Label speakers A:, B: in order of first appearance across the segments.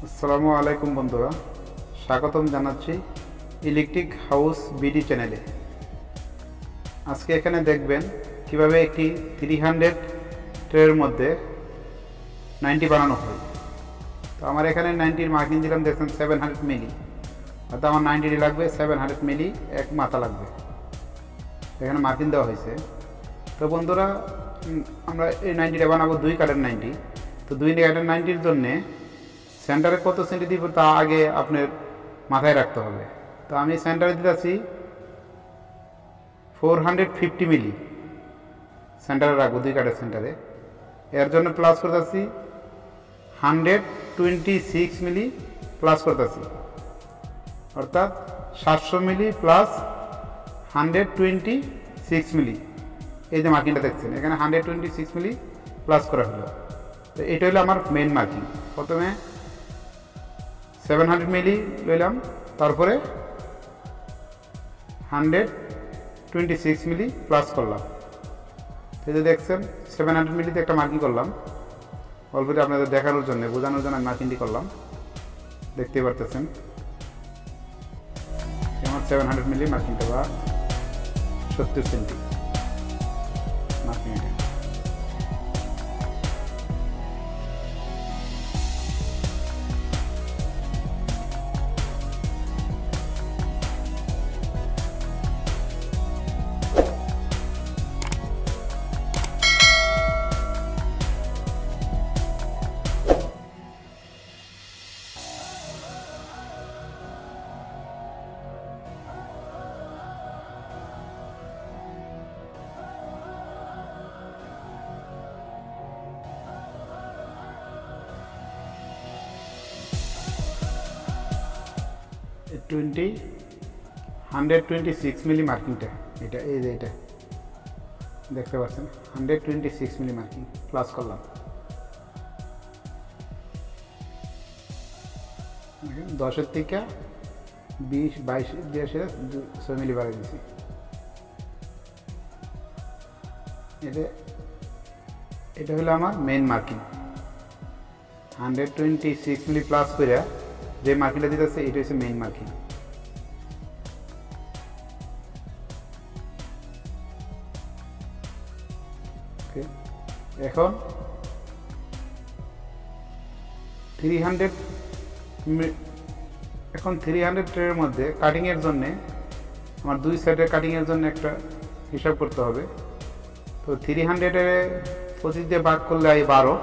A: আসসালামু আলাইকুম বন্ধুরা, স্বাগতম জানাচ্ছি ইলেকট্রিক হাউস বিডি চ্যানেলে। আজকে এখানে দেখবেন কিভাবে একটি 300 ট্রের মধ্যে 90 বানানো হয়। তো আমার এখানে 90-র মার্কিং দিলাম, দেখছেন 700 মিলি, অর্থাৎ আমার 90 লাগবে 700 মিলি, এক মাথা লাগবে, এখানে মার্কিং দেওয়া হয়েছে। তো বন্ধুরা, আমরা এই 90টা বানাবো 2 কাঠের 90। তো 2 কাঠের 90-র জন্যে সেন্টারে কত সেন্টি দিব তা আগে আপনার মাথায় রাখতে হবে। তো আমি সেন্টারে দিতেছি 450 মিলি সেন্টারে রাখবো, 2 কাঠের সেন্টারে। এর জন্য প্লাস করতেছি 126 মিলি প্লাস করতেছি, অর্থাৎ 700 মিলি প্লাস 126 মিলি। এই যে মার্কিংটা দেখছেন এখানে 126 মিলি প্লাস করা হলো। তো এটা হলো আমার মেন মার্কিং। প্রথমে 700 মিলি লইলাম, তারপরে 126 মিলি প্লাস করলাম। এই যে দেখছেন 700 মিলিতে একটা মার্কিং করলাম, অল্পতে আপনাদের দেখানোর জন্য, বোঝানোর জন্য আমি মার্কিংটি করলাম। দেখতে পারতেছেন আমার 700 মিলি মার্কিংটা বা 70 সেন্টি মার্কিং। এটা টোয়েন্টি 126 মিলি মার্কিংটা, এটা এই যে এটা দেখতে পাচ্ছেন 126 মিলি মার্কিং প্লাস করলাম। 10-এর থেকে 20-22 দিয়ে 6 মিলি বাড়িয়ে দিয়েছি। এটা হলো আমার মেইন মার্কিং। 126 মিলি প্লাস করে যে মার্কিংটা দিতেছে এটা হচ্ছে মেইন মার্কিং। এখন 300 ট্রের মধ্যে কাটিংয়ের জন্যে আমার 2 সাইডের কাটিংয়ের জন্য একটা হিসাব করতে হবে। তো 300-এর 25 দিয়ে ভাগ করলে এই 12,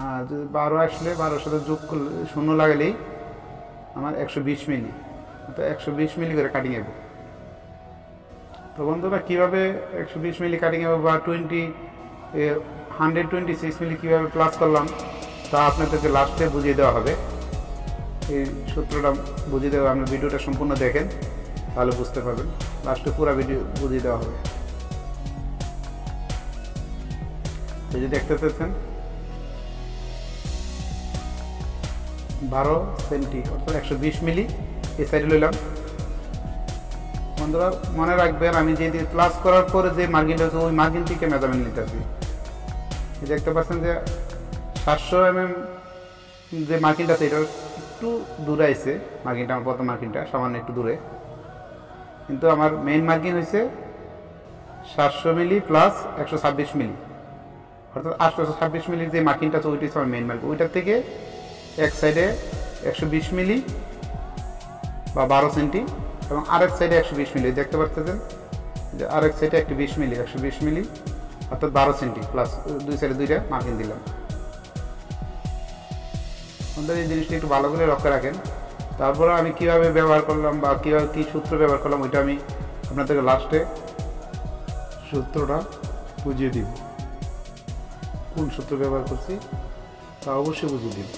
A: আর যদি 12 আসলে 12-এর সাথে যোগ করলে 0 লাগালেই আমার 120 মিলি, তো 120 মিলি করে কাটিং হবে। তো বন্ধুরা, কীভাবে 120 মিলি কাটিং হবে বা 126 মিলি কীভাবে প্লাস করলাম তা আপনাদেরকে লাস্টে বুঝিয়ে দেওয়া হবে। এই সূত্রটা বুঝিয়ে দেওয়া, আপনার ভিডিওটা সম্পূর্ণ দেখেন তাহলে বুঝতে পারবেন। লাস্টে পুরো ভিডিও বুঝিয়ে দেওয়া হবে। এই যে দেখতে পাচ্ছেন 12 সেন্টি, অর্থাৎ 120 মিলি এই সাইডে লইলাম। বন্ধুরা মনে রাখবেন, আমি যে প্লাস করার পরে যে মার্কিংটা হচ্ছে ওই মার্কিং থেকে মেজারমেন্ট নিতে আসি। দেখতে পাচ্ছেন যে 700 mm যে মার্কিংটা আছে এটা একটু দূরে আছে, মার্কিংটা আমার প্রথম মার্কিংটা সামান্য একটু দূরে, কিন্তু আমার মেইন মার্কিং হয়েছে 700 মিলি প্লাস 126 মিলি, অর্থাৎ 826 মিলির যে মার্কিংটা আছে ওইটা হচ্ছে আমার মেইন মার্কিং। ওইটার থেকে এক সাইডে 120 মিলি বা 12 সেন্টি এবং আরেক সাইডে 120 মিলি। দেখতে পাচ্ছেন যে আরেক সাইডে 120 মিলি, 120 মিলি অর্থাৎ 12 সেন্টি প্লাস 2 সাইডে 2টা মার্কিং দিলাম। আপনাদের এই জিনিসটা একটু ভালো করে লক্ষ্য রাখেন। তারপরে আমি কীভাবে ব্যবহার করলাম বা কীভাবে কী সূত্র ব্যবহার করলাম ওইটা আমি আপনাদেরকে লাস্টে সূত্রটা বুঝিয়ে দিব। কোন সূত্র ব্যবহার করছি তা অবশ্যই বুঝিয়ে দিব।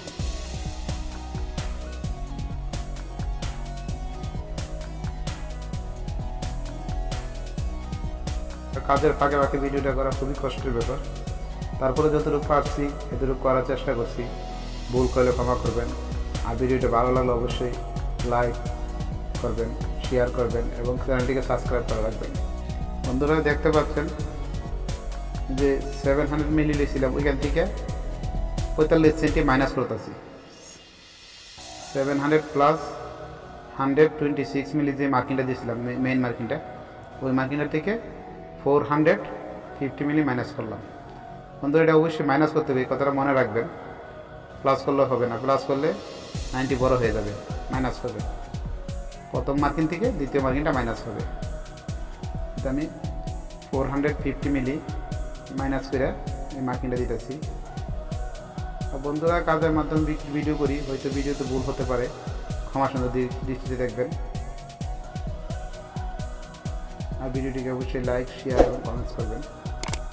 A: কাজের ফাঁকে ফাঁকে ভিডিওটা করা খুবই কষ্টের ব্যাপার, তারপরে যতটুকু পারছি এতটুকু করার চেষ্টা করছি। ভুল করলে ক্ষমা করবেন। আর ভিডিওটা ভালো লাগলে অবশ্যই লাইক করবেন, শেয়ার করবেন এবং চ্যানেলটিকে সাবস্ক্রাইব করে রাখবেন। বন্ধুরা দেখতে পাচ্ছেন যে 700 মিলি লিয়েছিলাম, ওইখান থেকে 45 সেন্টি মাইনাস করতেছি 700 প্লাস 126 মিলি যে মার্কিংটা দিয়েছিলাম মেইন মার্কিংটা, ওই মার্কিংটা থেকে 450 মিলি মাইনাস করলাম। বন্ধুরা এটা অবশ্যই মাইনাস করতে হবে, এই কথাটা মনে রাখবেন। প্লাস করলে হবে না, প্লাস করলে 90 বড় হয়ে যাবে, মাইনাস হবে। প্রথম মার্কিং থেকে দ্বিতীয় মার্কিংটা মাইনাস হবে। এটা আমি 450 মিলি মাইনাস করে এই মার্কিংটা দিতেছি। আর বন্ধুরা কাজের মাধ্যমে ভিডিও করি, হয়তো ভিডিওতে ভুল হতে পারে, ক্ষমা সুন্দর দৃষ্টিতে দেখবেন। আর ভিডিওটিকে অবশ্যই লাইক, শেয়ার এবং কমেন্টস করবেন,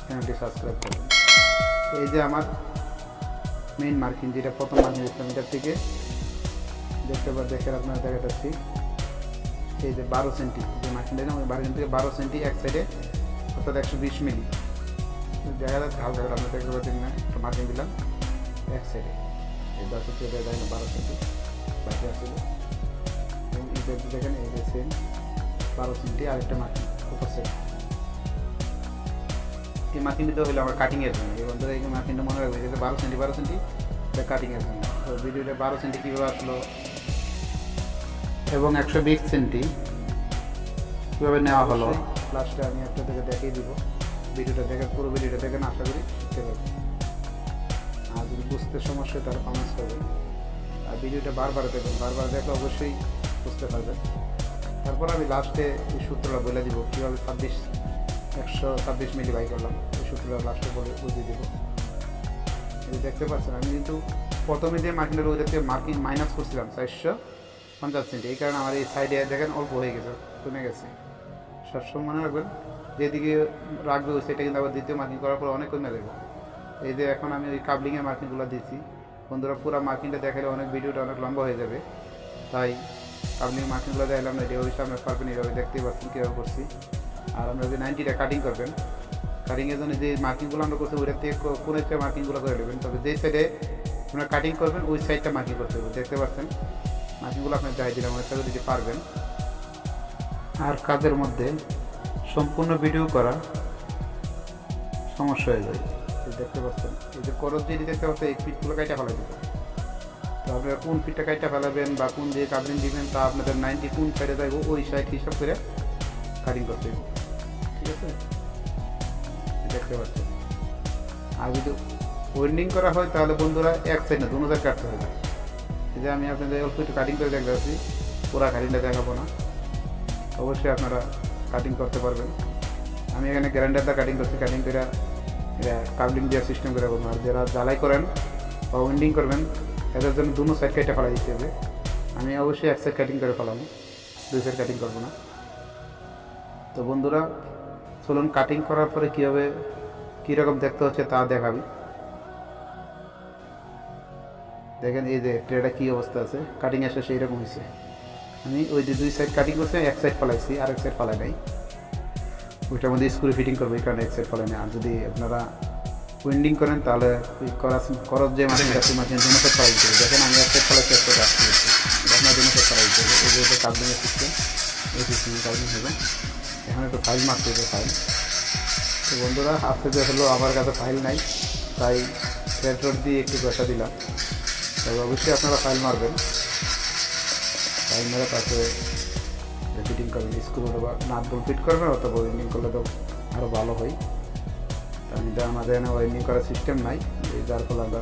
A: চ্যানেলটি সাবস্ক্রাইব করবেন। এই যে আমার মেইন মার্কিং, যেটা প্রথম মার্কিং দিচ্ছিলাম, এটার থেকে দেখে আপনারা দেখাচ্ছি। এই যে 12 সেন্টি যে মার্কিং দিলাম, ওই মার্কিং থেকে 12 সেন্টি এক সাইডে, অর্থাৎ 120 মিলি দেখা যাচ্ছে হালকা করে আপনার দেখতে পাচ্ছেন না, একটা মার্কিং দিলাম এক সাইডে, এই 10 থেকে যায় না 12 সেন্টি বাকি আসছিল। এবং এই যে দেখেন এই যে সেম 12 সেন্টি আরেকটা মার্কিং উপর সাইড। এই মার্কিংটা হলো আমার কাটিংয়ের জন্য। এই বন্ধুরা এই মার্কিংটা মনে রাখবে, যে 12 সেন্টি এটা কাটিংয়ের জন্য। তো ভিডিওটা 12 সেন্টি কীভাবে আসলো এবং 120 সেন্টি কীভাবে নেওয়া হলো, লাস্টে আমি আপনাদেরকে দেখিয়ে দিব। ভিডিওটা দেখে পুরো ভিডিওটা দেখেন, আশা করি শিখতে পারবেন। আর যদি বুঝতে সমস্যা হয় তাহলে কমেন্টস করবেন। আর ভিডিওটা বারবার দেখবেন, বারবার দেখলে অবশ্যই বুঝতে পারবেন। তারপর আমি লাস্টে এই সূত্রটা বলে দিব, কীভাবে 126 মিলি বাই করলাম, এই সূত্রটা লাস্টে বুঝিয়ে দেবো। এই দেখতে পাচ্ছেন আমি কিন্তু প্রথমে যে মার্কিংটা ওই থেকে মার্কিং মাইনাস করছিলাম 450 সেন্টি, এই কারণে আমার এই সাইডে দেখেন অল্প হয়ে গেছে, কমে গেছে। সবসময় মনে রাখবেন, যেদিকে রাখবে ওই সাইডটা কিন্তু আবার দ্বিতীয় মার্কিং করার পর অনেক কমে যাবে। এই যে এখন আমি ওই কাবলিংয়ের মার্কিংগুলো দিচ্ছি। বন্ধুরা পুরো মার্কিংটা দেখালে অনেক ভিডিওটা অনেক লম্বা হয়ে যাবে, তাই কাবলিং মার্কিংগুলো দেখালাম না। এটা অবশ্যই আপনার পারবেন, এইভাবে দেখতেই পাচ্ছেন কীভাবে করছি। আর আমরা যে 90টা কাটিং করবেন, কাটিংয়ের জন্য যে মার্কিংগুলো আমরা করছি ওইটার থেকে কোন একটা মার্কিংগুলো করে নেবেন। তবে যেই সাইডে আপনারা কাটিং করবেন ওই সাইডটা মার্কিং করতে হবে। দেখতে পাচ্ছেন মার্কিংগুলো আপনার যাই দিলাম, অনেকটা দিতে পারবেন। আর কাজের মধ্যে সম্পূর্ণ ভিডিও করা সমস্যা হয়ে যায়। দেখতে পাচ্ছেন এই যে করজ যদি দেখতে পাচ্ছেন, এই ফিটগুলো কাইটা ফেলা দেবো। তো আপনারা কোন ফিটটা কাইটা ফেলাবেন বা কোন দিয়ে কাবলিং দিবেন, তা আপনাদের 90 কোন সাইডে যাইব ওই সাইড হিসাব করে কাটিং করতে হবে, ঠিক আছে? দেখতে পাচ্ছেন। আর যদি ওয়েল্ডিং করা হয় তাহলে বন্ধুরা এক সাইড না, দুটো সাইড কাটতে হবে। এই যে আমি আপনাদের অল্প একটু কাটিং করে দেখাচ্ছি, পুরা কাটিংটা দেখাবো না, অবশ্যই আপনারা কাটিং করতে পারবেন। আমি এখানে গ্রাইন্ডার দিয়ে কাটিং করছি, কাটিং করে এটা কাবলিং দেওয়ার সিস্টেম করে বলবো। আর যারা জ্বালাই করেন বা ওয়েল্ডিং করবেন এদের জন্য দুটো সাইড কেটে ফেলা দিতে হবে। আমি অবশ্যই এক সাইড কাটিং করে ফেলাবো, দুই সাইড কাটিং করবো না। তো বন্ধুরা চলুন কাটিং করার পরে কীভাবে কীরকম দেখতে হচ্ছে তা দেখাবি। দেখেন এই যে ট্রেটা কী অবস্থা আছে, কাটিং এসে সেই রকম হয়েছে। আমি ওই যে দুই সাইড কাটিং করছি, এক সাইড ফেলাইছি, আর এক সাইড ফেলাই নাই। ওইটার মধ্যে স্ক্রু ফিটিং করবো, এই কারণে এক সাইড ফেলাই নাই। আর যদি আপনারা উইন্ডিং করেন তাহলে ওই করজ যে মার্কিং আছে মার্কিং দুটো সাইড ফেলাই দিতে হবে। দেখেন আমি এক সাইড ফেলাইছি, এক সাইড আসতে হচ্ছে, আপনার দুটো সাইড ফেলাই দিতে হবে। এই যে কাবলিংয়ের সিস্টেম, এই সিস্টেমে কাবলিং হবে। এখন একটু ফাইল মারতে হবে, ফাইল। তো বন্ধুরা আজকে যে হলো আমার কাছে ফাইল নাই, তাই ট্রেক্টর দিয়ে একটু পয়সা দিলাম। তবে অবশ্যই আপনারা ফাইল মারবেন, ফাইল মেরে তারপরে ফিটিং করবেন, স্ক্রু অথবা নাট বল ফিট করবেন, অথবা ওয়েল্ডিং করলে তো আরও ভালো হয়। কারণ এটা আমাদের এখানে ওয়েল্ডিং করার সিস্টেম নাই, যার ফলে আমরা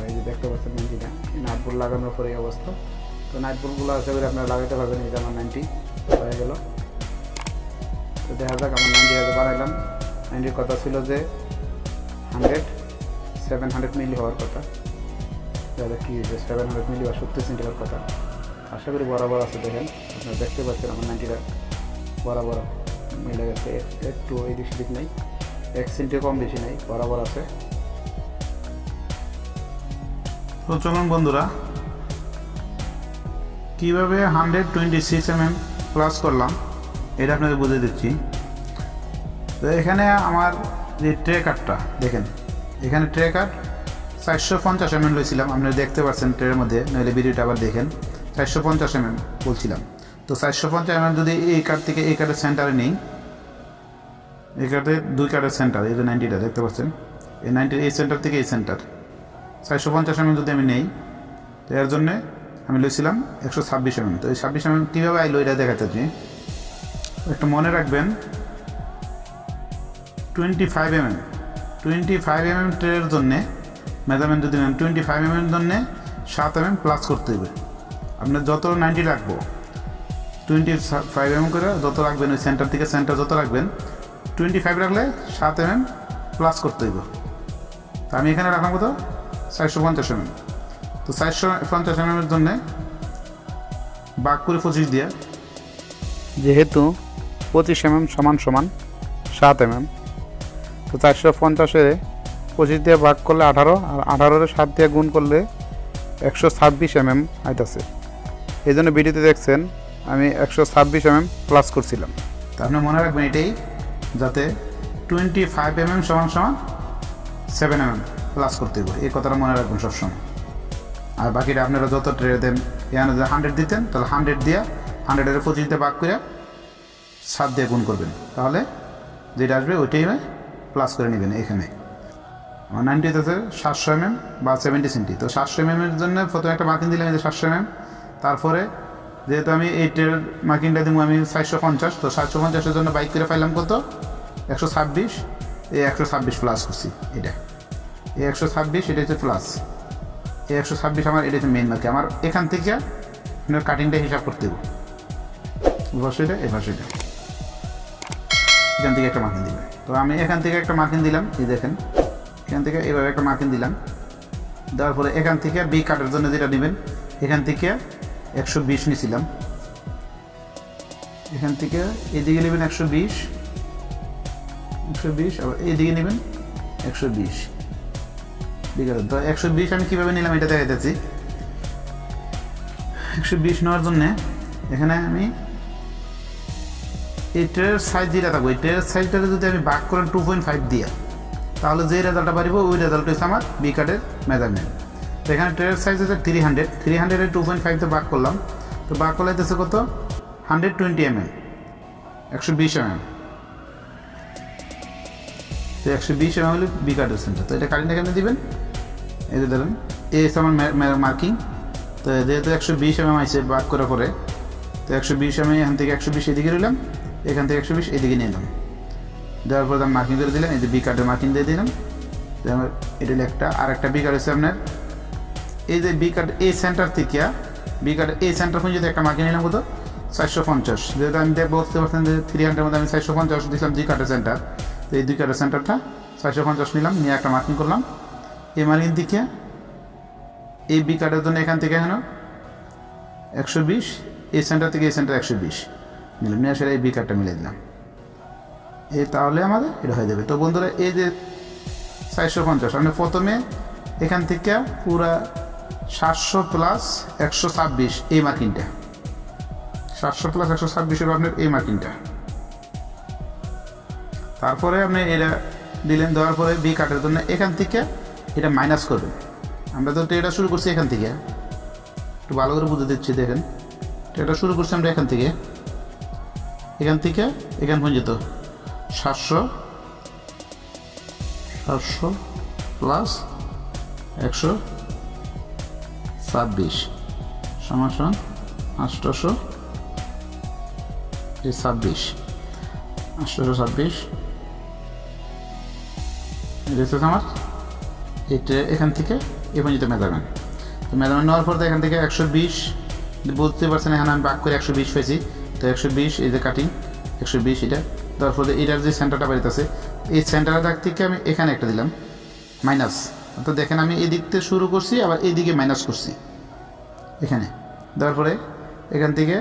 A: এই যে দেখতে পাচ্ছেন 90টা নাট বল লাগানোর পরে এই অবস্থা। তো নাট বলগুলো আশা করি আপনারা লাগাতে পারবেন। এটা আমার 90 হয়ে গেল। তো দেখা যাক, আমার 90 বানাইলাম। 90 কথা ছিল যে 700 মিলি হওয়ার কথা, তাহলে কী হয়েছে 700 মিলি বা 70 সেন্টি হওয়ার কথা। আশা করি বরাবর আছে। দেখেন আপনারা দেখতে পাচ্ছেন আমার 90টা বরাবর মিলে গেছে, একটু এদিক সেদিক নেই, 1 সেন্টি কম বেশি নেই, বরাবর আছে। তো চলুন বন্ধুরা কীভাবে 126 mm প্লাস করলাম এটা আপনাদের বুঝিয়ে দিচ্ছি। তো এখানে আমার যে ট্রে কাটটা দেখেন, এখানে ট্রে কাট 450 mm লইছিলাম, আপনারা দেখতে পাচ্ছেন ট্রের মধ্যে, নইলে ভিডিওটা আবার দেখেন। 450 mm বলছিলাম। তো 450 mm যদি এই কাট থেকে এই কাটের সেন্টারে নেই, এই কাটের দুই কাটের সেন্টার, এই যে 90টা দেখতে পাচ্ছেন, এই 90 এই সেন্টার থেকে এই সেন্টার 450 mm যদি আমি নেই, তো এর জন্যে আমি লইছিলাম 126 mm। তো এই 26 mm কীভাবে আইলো এটা দেখাতে চাই। একটু মনে রাখবেন 25 mm ট্রের জন্যে মেজারমেন্ট যদি নেন 25 mm জন্যে 7 mm প্লাস করতে হবে। আপনার যত 90 রাখবো 25 mm করে যত রাখবেন, ওই সেন্টার থেকে সেন্টার যত রাখবেন 25 রাখলে 7 mm প্লাস করতে হইব। তো আমি এখানে রাখলাম কত 450 mm। তো 450 mm এর জন্যে ভাগ করে 25 দিয়ে, যেহেতু 25 mm সমান 7 mm, তো 450-এ 25 দিয়ে ভাগ করলে 18, আর 18-রে 7 দিয়ে গুণ করলে 126 mm আইতাছে। এই জন্য ভিডিওতে দেখছেন আমি 126 mm প্লাস করছিলাম। তো আপনি মনে রাখবেন এটাই, যাতে 25 mm সমান 7 mm প্লাস করতে হবে, এই কথাটা মনে রাখবেন সবসময়। আর বাকিটা আপনারা যত ট্রে দেন, এখানে যদি 100 দিতেন তাহলে 100 দিয়ে 100-এর 25 দিয়ে ভাগ করে 7 দিয়ে গুণ করবেন, তাহলে যেটা আসবে ওইটাই প্লাস করে নেবেন। এখানে 90 আছে 700 mm বা 70 সেন্টি। তো 700 mm এর জন্য প্রথমে একটা মার্কিং দিলাম, 700 mm। তারপরে যেহেতু আমি এই ট্রের মার্কিংটা দিব আমি 450, তো 450-এর জন্য বাইক করে পাইলাম কত 126। এই 126 প্লাস করছি, এটা এই 126, এটা হচ্ছে প্লাস। এই 126 আমার এটা হচ্ছে মেইন মার্কি। আমার এখান থেকে আপনার কাটিংটা হিসাব করতে হবে, ভাষাটা এই ভাষাটা এখান থেকে একটা মার্কিং দিবে। তো আমি এখান থেকে একটা মার্কিং দিলাম, এই দেখেন এখান থেকে এভাবে একটা মার্কিং দিলাম। দেওয়ার পরে এখান থেকে বি কাটের জন্য যেটা নেবেন, এখান থেকে 120 নিয়েছিলাম, এখান থেকে এদিকে নেবেন 120, আবার এইদিকে নেবেন 120। ঠিক আছে, তো 120 আমি কীভাবে নিলাম এটা দেখাইতেছি। 120 নেওয়ার জন্যে এখানে আমি এই ট্রের সাইজ যেটা থাকবো, এই ট্রের সাইজটাকে যদি আমি ভাগ করেন 2.5 দিয়ে, তাহলে যে রেজাল্টটা পারিব ওই রেজাল্ট হচ্ছে আমার বি কার্ডের মেজারমেন্ট। তো এখানে ট্রের সাইজ হচ্ছে 300 2.5-তে ভাগ করলাম, তো ভাগ করলে হচ্ছে কত 120 mm, 120 mm। তো 120 mm হলে বি কার্ডের সেন্টার। তো এটা কারেন্ট এখানে দিবেন, এই যে ধরেন এই হচ্ছে আমার মার্কিং। তো যেহেতু 120 mm আছে ভাগ করার পরে, তো 120 আমি এখান থেকে 120 এদিকে নিলাম, এখান থেকে 120 এদিকে নিলাম। দেওয়ার পর আমি মার্কিং করে দিলাম, এই যে বি কার্ডের মার্কিং দিয়ে দিলাম। এটা হলো একটা, আর একটা বি কার্ড হচ্ছে আপনার এই যে বি কার্ড এই সেন্টার থেকে, বি কার্ড এই সেন্টার পর্যন্ত যদি একটা মার্কিং নিলাম কত 450। যেহেতু আমি বুঝতে পারছেন যে 300-এর মধ্যে আমি 450 দিলাম জি কার্ডের সেন্টার। তো এই দুই কার্ডের সেন্টারটা 450 নিলাম, নিয়ে একটা মার্কিং করলাম। এই মার্কিং থেকে এই বি কার্ডের জন্য এখান থেকে এখানে 120, এই সেন্টার থেকে এই সেন্টার 120 নিলাম, নিয়ে আসলে এই বি কার্ডটা মিলে দিলাম। এই তাহলে আমাদের এটা হয়ে যাবে। তো বন্ধুরা এই যে 450 আমি প্রথমে এখান থেকে পুরা 700 প্লাস 126 এই মার্কিংটা, 700 প্লাস 126 হবে আপনার এই মার্কিংটা। তারপরে আপনি এটা দিলেন, দেওয়ার পরে বি কাটের জন্য এখান থেকে এটা মাইনাস করবেন। আমরা তো এটা শুরু করছি এখান থেকে, একটু ভালো করে বুঝে দিচ্ছি দেখেন। এটা শুরু করছি আমরা এখান থেকে এখান পর্যন্ত 700 প্লাস 126 সমান 826, 826 এটা হচ্ছে আমার এটা এখান থেকে এ পর্যন্ত মেজারমেন্ট। তো মেজারমেন্ট নেওয়ার পর এখান থেকে 120 বুঝতে পারছেন, এখানে আমি ভাগ করে 120 পেয়েছি। তো 120 এই যে কাটিং 120 এটা দেওয়ার পরে এটার যে সেন্টারটা বাড়িতেছে, এই সেন্টারের দাগ থেকে আমি এখানে একটা দিলাম মাইনাস। তো দেখেন আমি এই দিক থেকে শুরু করছি, আবার এই দিকে মাইনাস করছি এখানে। দেওয়ার পরে এখান থেকে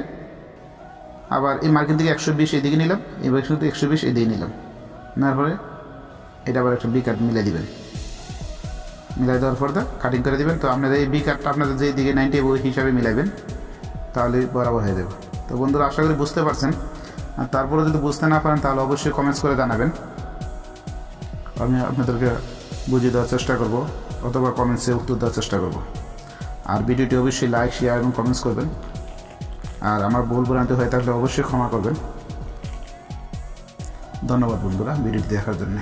A: আবার এই মার্কিং থেকে 120 এদিকে নিলাম, এবার শুধু 120 এদিকে নিলাম, নেওয়ার পরে এটা আবার একটা বি কাট মিলে দিবেন। মিলাই দেওয়ার পর কাটিং করে দিবেন। তো আপনাদের এই বি কাটটা আপনাদের যে দিকে 90 ওই হিসাবে মিলাইবেন, তাহলে বরাবর হয়ে যাবে। তো বন্ধুরা আশা করি বুঝতে পারছেন। আর তারপরে যদি বুঝতে না পারেন তাহলে অবশ্যই কমেন্টস করে জানাবেন, আমি আপনাদেরকে বুঝিয়ে দেওয়ার চেষ্টা করব অথবা কমেন্টসে উত্তর দেওয়ার চেষ্টা করব। আর ভিডিওটি অবশ্যই লাইক, শেয়ার এবং কমেন্টস করবেন। আর আমার ভুল ভ্রান্তি হয়ে থাকলে অবশ্যই ক্ষমা করবেন। ধন্যবাদ বন্ধুরা ভিডিওটি দেখার জন্য।